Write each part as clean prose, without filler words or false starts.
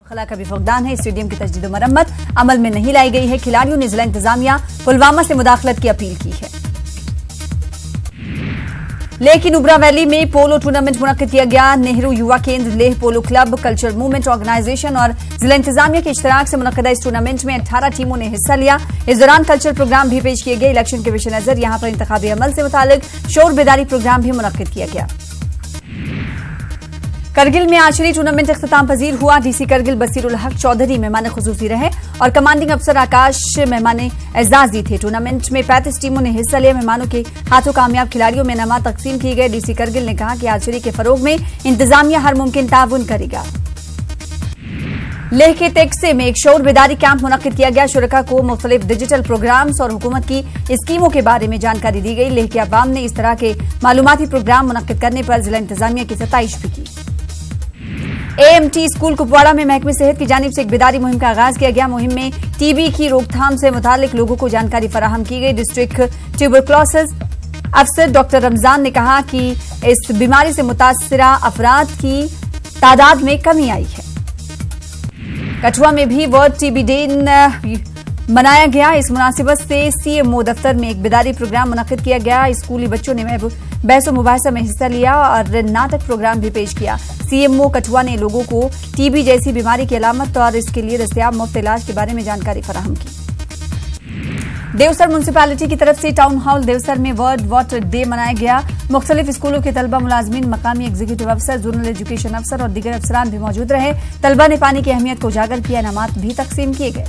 खला का भी फुकदान है। स्टेडियम की तजदीद मरम्मत अमल में नहीं लाई गई है। खिलाड़ियों ने जिला इंतजामिया पुलवामा से मुदाखलत की अपील की है। लेह की नुब्रा वैली में पोलो टूर्नामेंट मुनक्किद किया गया। नेहरू युवा केंद्र, लेह पोलो क्लब, कल्चरल मूवमेंट ऑर्गेनाइजेशन और जिला इंतजामिया के इश्तराक से मुनक्किदा इस टूर्नामेंट में 18 टीमों ने हिस्सा लिया। इस दौरान कल्चरल प्रोग्राम भी पेश किए गए। इलेक्शन के पेश नजर यहां पर इंतखाबी अमल से मुतालिक शोर बेदारी प्रोग्राम भी मुनक्किद किया गया। करगिल में आर्चरी टूर्नामेंट इख्तिताम पजीर हुआ। डीसी करगिल बसीरुल हक चौधरी मेहमान खुसूसी रहे और कमांडिंग अफसर आकाश मेहमान एजाज दी थे। टूर्नामेंट में 35 टीमों ने हिस्सा लिया। मेहमानों के हाथों कामयाब खिलाड़ियों में इनामात तकसीम किए गए। डीसी करगिल ने कहा कि आर्चरी के फरोग में इंतजामिया हर मुमकिन ताउन करेगा। लेह के तेक्से में एक शोर बेदारी कैंप मुनक्किद किया गया। शुरका को मुख्तलिफ डिजिटल प्रोग्राम्स और हुकूमत की स्कीमों के बारे में जानकारी दी गई। लेह के अवाम ने इस तरह के मालूमाती प्रोग्राम मुनक्किद करने पर जिला इंतजामिया की सताइश भी की। एएमटी स्कूल कुपवाड़ा में महकमे सेहत की जानिब से एक बेदारी मुहिम का आगाज किया गया। मुहिम में टीबी की रोकथाम से मुतालिक लोगों को जानकारी फराहम की गई। डिस्ट्रिक्ट ट्यूबरक्लोसिस अफसर डॉक्टर रमजान ने कहा कि इस बीमारी से मुतासरा अफराद की तादाद में कमी आई है। कठुआ में भी वर्ल्ड टीबी डे मनाया गया। इस मुनासिबत से सीएमओ दफ्तर में एक बेदारी प्रोग्राम मुनक्किद किया गया। स्कूली बच्चों ने बहस मुबाहसा में हिस्सा लिया और नाटक प्रोग्राम भी पेश किया। सीएमओ कठुआ ने लोगों को टीबी जैसी बीमारी की अलामत और इसके लिए दस्तयाब मुफ्त इलाज के बारे में जानकारी फराहम की। देवसर म्यूनिसिपैलिटी की तरफ से टाउन हॉल देवसर में वर्ल्ड वाटर डे मनाया गया। मुख्तलिफ स्कूलों के तलबा, मुलाजमीन, मकामी एग्जीक्यूटिव अफसर, जोनल एजुकेशन अफसर और दीगर अफसरान भी मौजूद रहे। तलबा ने पानी की अहमियत को उजागर किया। इनामात भी तकसीम किए गए।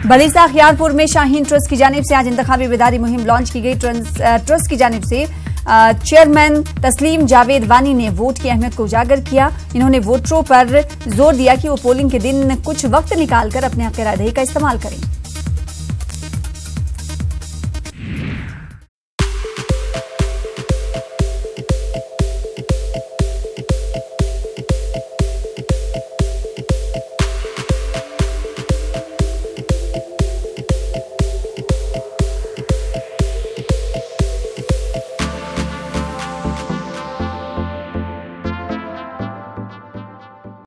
बलीसा खियारपुर में शाहीन ट्रस्ट की जानिब से आज इंतखाबी बेदारी मुहिम लॉन्च की गई। ट्रस्ट की जानिब से चेयरमैन तस्लीम जावेद वानी ने वोट की अहमियत को उजागर किया। इन्होंने वोटरों पर जोर दिया कि वो पोलिंग के दिन कुछ वक्त निकालकर अपने हक रायदही का इस्तेमाल करें।